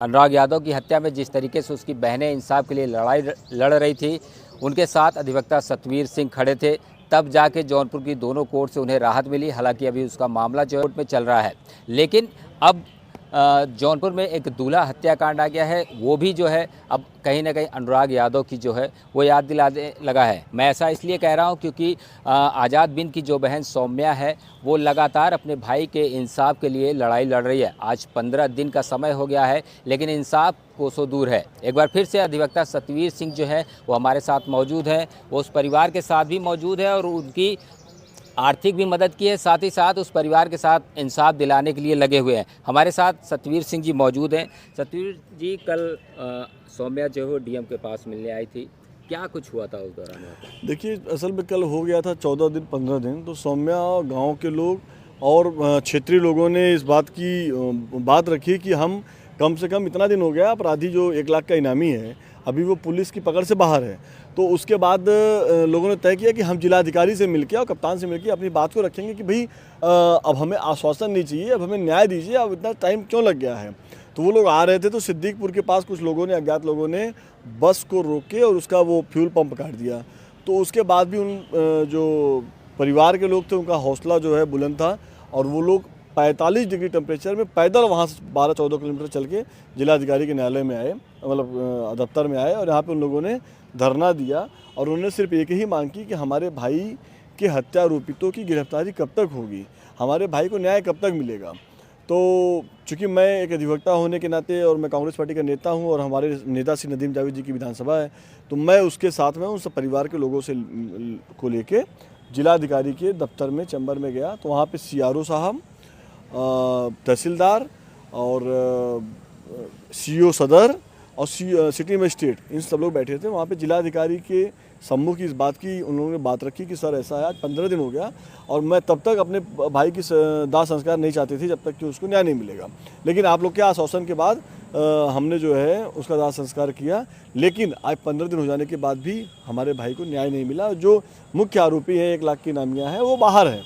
अनुराग यादव की हत्या में जिस तरीके से उसकी बहनें इंसाफ के लिए लड़ाई लड़ रही थी, उनके साथ अधिवक्ता सतवीर सिंह खड़े थे, तब जाके जौनपुर की दोनों कोर्ट से उन्हें राहत मिली। हालांकि अभी उसका मामला जो कोर्ट में चल रहा है, लेकिन अब जौनपुर में एक दूल्हा हत्याकांड आ गया है। वो भी जो है अब कहीं ना कहीं अनुराग यादव की जो है वो याद दिलाने लगा है। मैं ऐसा इसलिए कह रहा हूँ क्योंकि आज़ाद बिन की जो बहन सौम्या है वो लगातार अपने भाई के इंसाफ के लिए लड़ाई लड़ रही है। आज 15 दिन का समय हो गया है, लेकिन इंसाफ कोसों दूर है। एक बार फिर से अधिवक्ता सतवीर सिंह जो है वो हमारे साथ मौजूद हैं। वो उस परिवार के साथ भी मौजूद है और उनकी आर्थिक भी मदद की है, साथ ही साथ उस परिवार के साथ इंसाफ दिलाने के लिए लगे हुए हैं। हमारे साथ सतवीर सिंह जी मौजूद हैं। सतवीर जी, कल सौम्या जो है डीएम के पास मिलने आई थी, क्या कुछ हुआ था उस दौरान? देखिए, असल में कल हो गया था 14 दिन 15 दिन, तो सौम्या गांव के लोग और क्षेत्रीय लोगों ने इस बात की बात रखी कि हम कम से कम इतना दिन हो गया, अपराधी जो 1 लाख का इनामी है अभी वो पुलिस की पकड़ से बाहर है। तो उसके बाद लोगों ने तय किया कि हम जिलाधिकारी से मिलकर और कप्तान से मिलकर अपनी बात को रखेंगे कि भाई अब हमें आश्वासन नहीं चाहिए, अब हमें न्याय दीजिए, अब इतना टाइम क्यों लग गया है। तो वो लोग आ रहे थे, तो सिद्दीकपुर के पास कुछ लोगों ने, अज्ञात लोगों ने बस को रोक के और उसका वो फ्यूल पंप काट दिया। तो उसके बाद भी उन जो परिवार के लोग थे उनका हौसला जो है बुलंद था और वो लोग 45 डिग्री टेम्परेचर में पैदल वहाँ से 12-14 किलोमीटर चल के जिलाधिकारी के न्यायालय में आए, मतलब दफ्तर में आए, और यहाँ पे उन लोगों ने धरना दिया और उन्होंने सिर्फ एक ही मांग की कि हमारे भाई के हत्या आरोपितों की गिरफ्तारी कब तक होगी, हमारे भाई को न्याय कब तक मिलेगा। तो चूँकि मैं एक अधिवक्ता होने के नाते और मैं कांग्रेस पार्टी का नेता हूं और हमारे नेता श्री नदीम जावेद जी की विधानसभा है, तो मैं उसके साथ में उन सब परिवार के लोगों से को लेके जिलाधिकारी के दफ्तर में चैम्बर में गया। तो वहाँ पे सीआरओ साहब, तहसीलदार और सीईओ सदर और सिटी मजिस्ट्रेट, इन सब लोग बैठे थे। वहाँ पे जिलाधिकारी के सम्मुख इस बात की उन लोगों ने बात रखी कि सर ऐसा है, आज 15 दिन हो गया और मैं तब तक अपने भाई की दाह संस्कार नहीं चाहती थी जब तक कि उसको न्याय नहीं मिलेगा, लेकिन आप लोग के आश्वासन के बाद हमने जो है उसका दाह संस्कार किया। लेकिन आज 15 दिन हो जाने के बाद भी हमारे भाई को न्याय नहीं मिला। जो मुख्य आरोपी है 1 लाख की इनामिया है वो बाहर है।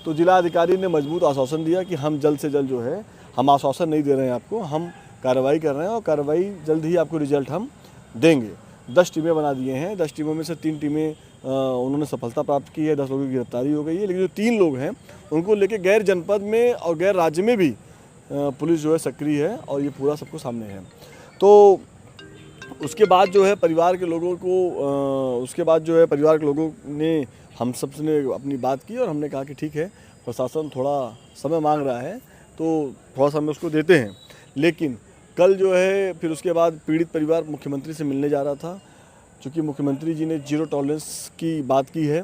तो जिलाधिकारी ने मजबूत आश्वासन दिया कि हम जल्द से जल्द जो है, हम आश्वासन नहीं दे रहे हैं आपको, हम कार्रवाई कर रहे हैं और कार्रवाई जल्द ही आपको रिजल्ट हम देंगे। 10 टीमें बना दिए हैं, 10 टीमों में से 3 टीमें उन्होंने सफलता प्राप्त की है, 10 लोगों की गिरफ्तारी हो गई है। लेकिन जो 3 लोग हैं उनको लेके गैर जनपद में और गैर राज्य में भी पुलिस जो है सक्रिय है और ये पूरा सबको सामने है। तो उसके बाद जो है परिवार के लोगों ने हम सब ने अपनी बात की और हमने कहा कि ठीक है, प्रशासन थोड़ा समय मांग रहा है तो थोड़ा समय उसको देते हैं। लेकिन कल जो है फिर उसके बाद पीड़ित परिवार मुख्यमंत्री से मिलने जा रहा था। चूँकि मुख्यमंत्री जी ने जीरो टॉलरेंस की बात की है,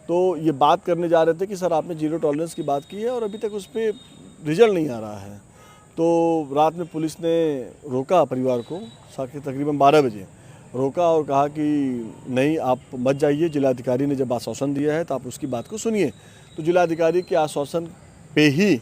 तो ये बात करने जा रहे थे कि सर आपने जीरो टॉलरेंस की बात की है और अभी तक उस पर रिजल्ट नहीं आ रहा है। तो रात में पुलिस ने रोका परिवार को, तकरीबन 12 बजे रोका और कहा कि नहीं, आप मत जाइए, जिलाधिकारी ने जब आश्वासन दिया है तो आप उसकी बात को सुनिए। तो जिलाधिकारी के आश्वासन पे ही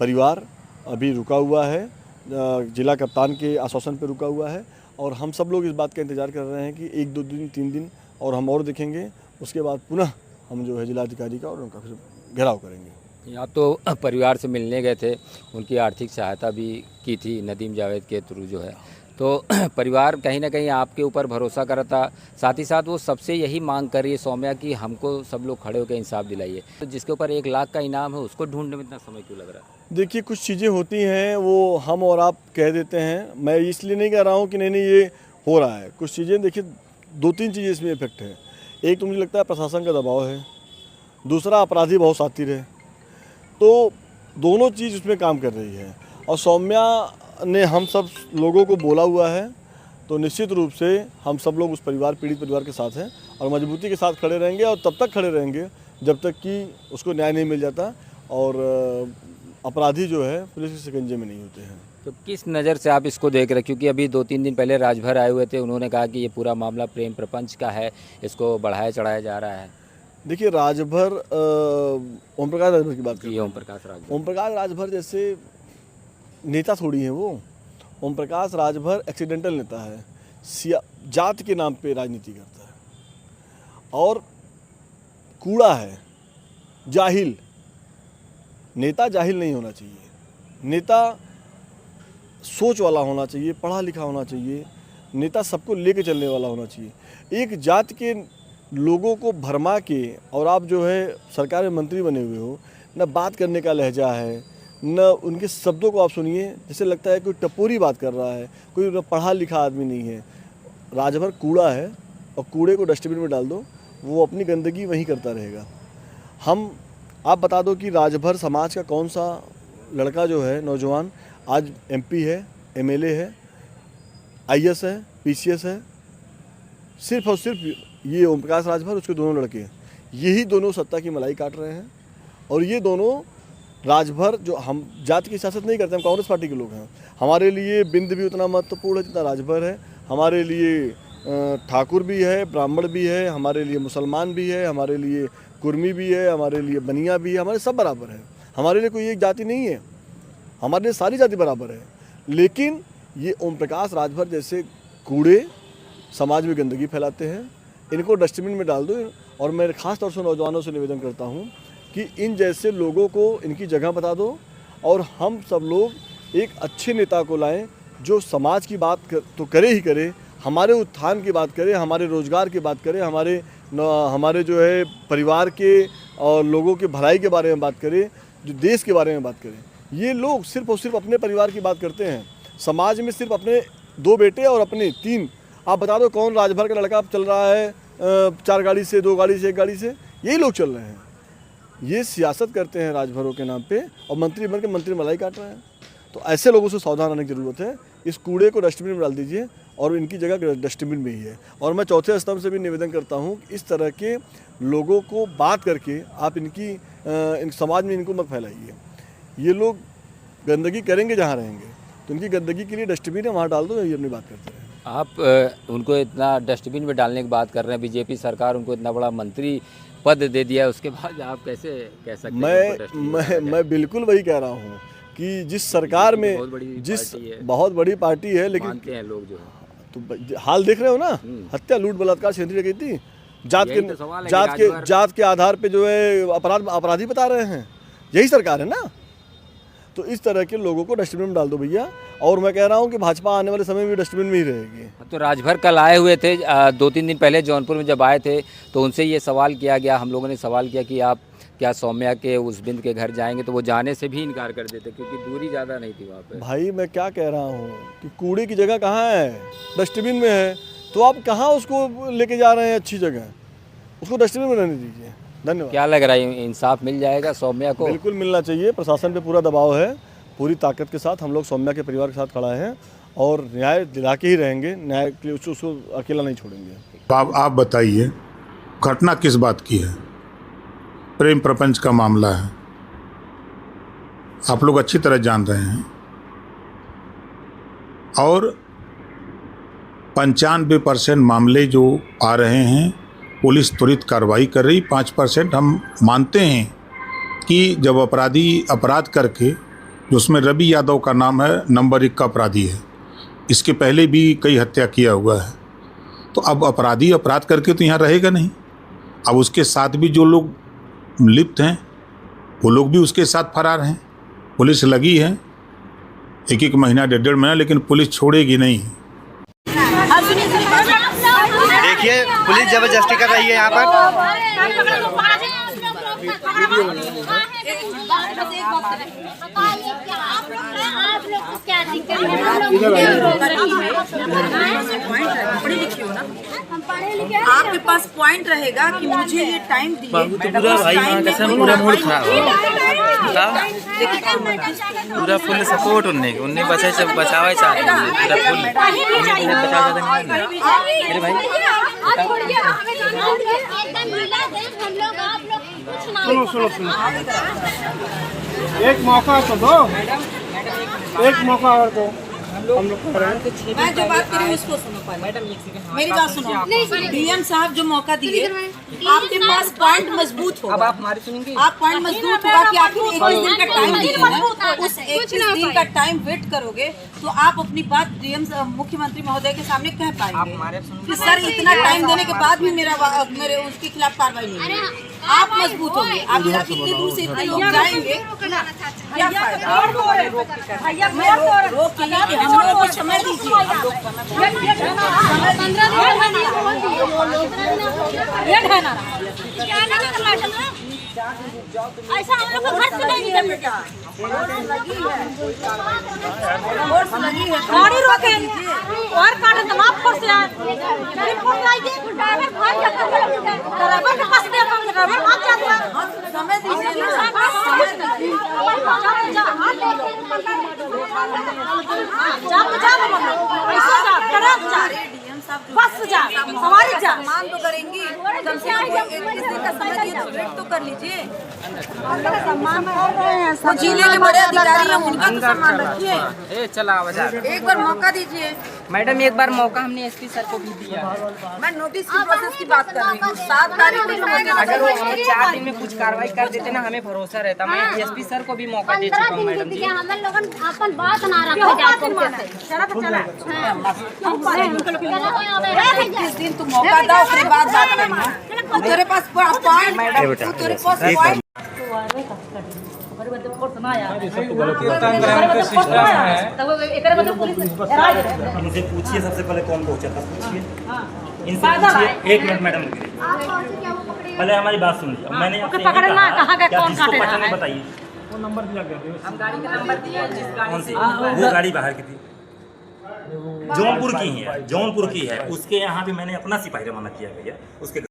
परिवार अभी रुका हुआ है, जिला कप्तान के आश्वासन पे रुका हुआ है और हम सब लोग इस बात का इंतज़ार कर रहे हैं कि 1-2 दिन 3 दिन और हम और देखेंगे। उसके बाद पुनः हम जो है जिलाधिकारी का और उनका फिर घेराव करेंगे। आप तो परिवार से मिलने गए थे, उनकी आर्थिक सहायता भी की थी नदीम जावेद के थ्रू जो है, तो परिवार कहीं ना कहीं आपके ऊपर भरोसा कर रहा था। साथ ही साथ वो सबसे यही मांग कर रही है सौम्या कि हमको सब लोग खड़े होकर इंसाफ दिलाइए। तो जिसके ऊपर 1 लाख का इनाम है उसको ढूंढने में इतना समय क्यों लग रहा है? देखिए, कुछ चीज़ें होती हैं वो हम और आप कह देते हैं। मैं इसलिए नहीं कह रहा हूँ कि नहीं ये हो रहा है। कुछ चीज़ें देखिए, 2-3 चीज़ें इसमें इफेक्ट है। एक तो मुझे लगता है प्रशासन का दबाव है, दूसरा अपराधी बहुत शातिर है। तो दोनों चीज़ उसमें काम कर रही है और सौम्या ने हम सब लोगों को बोला हुआ है, तो निश्चित रूप से हम सब लोग उस पीड़ित परिवार के साथ हैं और मजबूती के साथ खड़े रहेंगे और तब तक खड़े रहेंगे जब तक कि उसको न्याय नहीं मिल जाता और अपराधी जो है पुलिस के शिकंजे में नहीं होते हैं। तो किस नज़र से आप इसको देख रहे हैं? क्योंकि अभी 2-3 दिन पहले राजभर आए हुए थे, उन्होंने कहा कि ये पूरा मामला प्रेम प्रपंच का है, इसको बढ़ाया चढ़ाया जा रहा है। देखिए, राजभर ओम प्रकाश राजभर की बात करिए। ओम प्रकाश राजभर जैसे नेता थोड़ी हैं वो। ओम प्रकाश राजभर एक्सीडेंटल नेता है, जात के नाम पे राजनीति करता है और कूड़ा है, जाहिल। नेता जाहिल नहीं होना चाहिए। नेता सोच वाला होना चाहिए, पढ़ा लिखा होना चाहिए, नेता सबको लेके चलने वाला होना चाहिए। एक जात के लोगों को भरमा के और आप जो है सरकार में मंत्री बने हुए हो, न बात करने का लहजा है, न उनके शब्दों को आप सुनिए जैसे लगता है कोई टपोरी बात कर रहा है, कोई पढ़ा लिखा आदमी नहीं है। राजभर कूड़ा है और कूड़े को डस्टबिन में डाल दो, वो अपनी गंदगी वहीं करता रहेगा। आप बता दो कि राजभर समाज का कौन सा लड़का जो है नौजवान आज MP है, MLA है, IAS है, PCS है, सिर्फ और सिर्फ ये ओम प्रकाश राजभर, उसके दोनों लड़के, यही दोनों सत्ता की मलाई काट रहे हैं। और ये दोनों राजभर, जो हम जाति की सियासत नहीं करते, हम कांग्रेस पार्टी के लोग हैं, हमारे लिए बिंद भी उतना महत्वपूर्ण है जितना राजभर है। हमारे लिए ठाकुर भी है, ब्राह्मण भी है, हमारे लिए मुसलमान भी है, हमारे लिए कुर्मी भी है, हमारे लिए बनिया भी है, हमारे सब बराबर है। हमारे लिए कोई एक जाति नहीं है, हमारे लिए सारी जाति बराबर है। लेकिन ये ओम प्रकाश राजभर जैसे कूड़े समाज में गंदगी फैलाते हैं, इनको डस्टबिन में डाल दो। और मैं खास तौर से नौजवानों से निवेदन करता हूँ कि इन जैसे लोगों को इनकी जगह बता दो और हम सब लोग एक अच्छे नेता को लाएं जो समाज की बात तो करे ही करे, हमारे उत्थान की बात करे, हमारे रोज़गार की बात करे, हमारे जो है परिवार के और लोगों के भलाई के बारे में बात करे, जो देश के बारे में बात करे। ये लोग सिर्फ और सिर्फ अपने परिवार की बात करते हैं, समाज में सिर्फ अपने 2 बेटे और अपने 3। आप बता दो कौन राजभर का लड़का चल रहा है 4 गाड़ी से, 2 गाड़ी से, 1 गाड़ी से, यही लोग चल रहे हैं। ये सियासत करते हैं राजभरों के नाम पे और मंत्री बन के मंत्री मलाई काट रहे हैं। तो ऐसे लोगों से सावधान रहने की ज़रूरत है। इस कूड़े को डस्टबिन में डाल दीजिए और इनकी जगह डस्टबिन में ही है। और मैं चौथे स्तंभ से भी निवेदन करता हूँ कि इस तरह के लोगों को बात करके आप इन समाज में इनको मत फैलाइए। ये लोग गंदगी करेंगे जहाँ रहेंगे, तो इनकी गंदगी के लिए डस्टबिन है, वहाँ डाल दो, ये अपनी बात करते हैं। आप उनको इतना डस्टबिन में डालने की बात कर रहे हैं, बीजेपी सरकार उनको इतना बड़ा मंत्री पद दे दिया है, उसके बाद आप कैसे कह सकते हैं? मैं बिल्कुल वही कह रहा हूँ कि जिस सरकार में बहुत बड़ी पार्टी है, लेकिन मानते हैं लोग जो तो हाल देख रहे हो ना, हत्या, लूट, बलात्कार, छेंद्री डकैती, जात के आधार पे जो है अपराधी बता रहे हैं, यही सरकार है ना। तो इस तरह के लोगों को डस्टबिन में डाल दो भैया। और मैं कह रहा हूँ कि भाजपा आने वाले समय में डस्टबिन में ही रहेगी। तो राजभर कल आए हुए थे, 2-3 दिन पहले जौनपुर में जब आए थे तो उनसे ये सवाल किया गया, हम लोगों ने सवाल किया कि आप क्या सौम्या के उस बिंद के घर जाएंगे, तो वो जाने से भी इनकार कर देते क्योंकि दूरी ज़्यादा नहीं थी वहाँ पे। भाई मैं क्या कह रहा हूँ कि कूड़े की जगह कहाँ है, डस्टबिन में है, तो आप कहाँ उसको लेके जा रहे हैं अच्छी जगह, उसको डस्टबिन में रहने दीजिए। धन्यवाद। क्या लग रहा है, इंसाफ मिल जाएगा सौम्या को? बिल्कुल मिलना चाहिए। प्रशासन पे पूरा दबाव है, पूरी ताकत के साथ हम लोग सौम्या के परिवार के साथ खड़ा हैं और न्याय दिला के ही रहेंगे, न्याय के लिए उसको अकेला नहीं छोड़ेंगे। आप बताइए घटना किस बात की है? प्रेम प्रपंच का मामला है, आप लोग अच्छी तरह जान रहे हैं। और 95% मामले जो आ रहे हैं पुलिस त्वरित कार्रवाई कर रही। 5% हम मानते हैं कि जब अपराधी अपराध करके, जो उसमें रवि यादव का नाम है, नंबर 1 का अपराधी है, इसके पहले भी कई हत्या किया हुआ है, तो अब अपराधी अपराध करके तो यहाँ रहेगा नहीं। अब उसके साथ भी जो लोग लिप्त हैं वो लोग भी उसके साथ फरार हैं। पुलिस लगी है 1-1 महीना, 1.5 महीना, लेकिन पुलिस छोड़ेगी नहीं। देखिए पुलिस जबरदस्ती कर रही है यहाँ पर। आपके पास पॉइंट रहेगा कि मुझे ये टाइम दिए। पूरा मूड खराब पूरा फुल सपोर्ट उन्हें बचावा चाहते पूरा फुल मेरे भाई। सुनो एक मौका तो दो, एक मौका और दो। हम लोग मैं जो बात करी उसको सुनो पहले, मेरी बात सुनो। डीएम साहब जो मौका दिए, आपके पास पॉइंट मजबूत होगा। अब आप हमारी सुनेंगे, आप पॉइंट मजबूत होगा कि आप 21 दिन का टाइम दीजिए, उस 21 दिन का टाइम वेट करोगे तो आप अपनी बात डीएम मुख्यमंत्री महोदय के सामने कह पाएंगे कि सर इतना टाइम देने के बाद भी मेरे उसके खिलाफ कार्रवाई नहीं हुई। आप मजबूत होंगे। अभी आप इतने दूर से इतने लोग जाएंगे, क्या फायदा? रोक के लेके हम लोगों को समय दीजिए। ऐसा हम लोग को घर से नहीं निकलने का। गाड़ी रोके और काटे तो आप फोर्स यार मेरी फोर्स आएगी ड्राइवर भाग जाता है, ड्राइवर के पास दे हम ड्राइवर भाग जाता है। समय दीजिए ना, ऐसा जा ट्रक जा बस जा सवारी जा सम्मान तो करेंगी, कम से कम किसी का समय दिए तो ब्रेक तो कर लीजिए। सम्मान कर रहे हैं, वो जिले के बड़े अधिकारी हैं, उनका तो सम्मान रखिए। चला बाजार एक बार मौका दीजिए। मैडम एक बार मौका हमने एसपी सर को भी दिया है। मैं नोटिस की प्रोसेस की बात कर रही हूँ। 7 तारीख को जो मुझे अगर वो 4 दिन में कुछ कार्रवाई कर देते ना, हमें भरोसा रहता। मैं एसपी सर को भी मौका दे चुका हूँ मैडम जी। हम लोग अपन बात ना रखा जाए चला तो चला। 21 दिन तू मौका दो, उसके बाद बात करना। तेरे पास पॉइंट, तेरे पास पॉइंट। इनसे पूछिए सबसे पहले कौन पहुंचा था, पूछिए इनसे पूछिए। 1 मिनट मैडम, पहले हमारी बात सुनिए। मैंने आपसे क्या जिसको पहचाने बताइए। वो नंबर दिया गया, हम गाड़ी का नंबर दिया जिस गाड़ी कौन सी वो गाड़ी बाहर की थी? जौनपुर की है, जौनपुर की है। उसके यहाँ भी मैंने अपना सिपाही रवाना किया गया उसके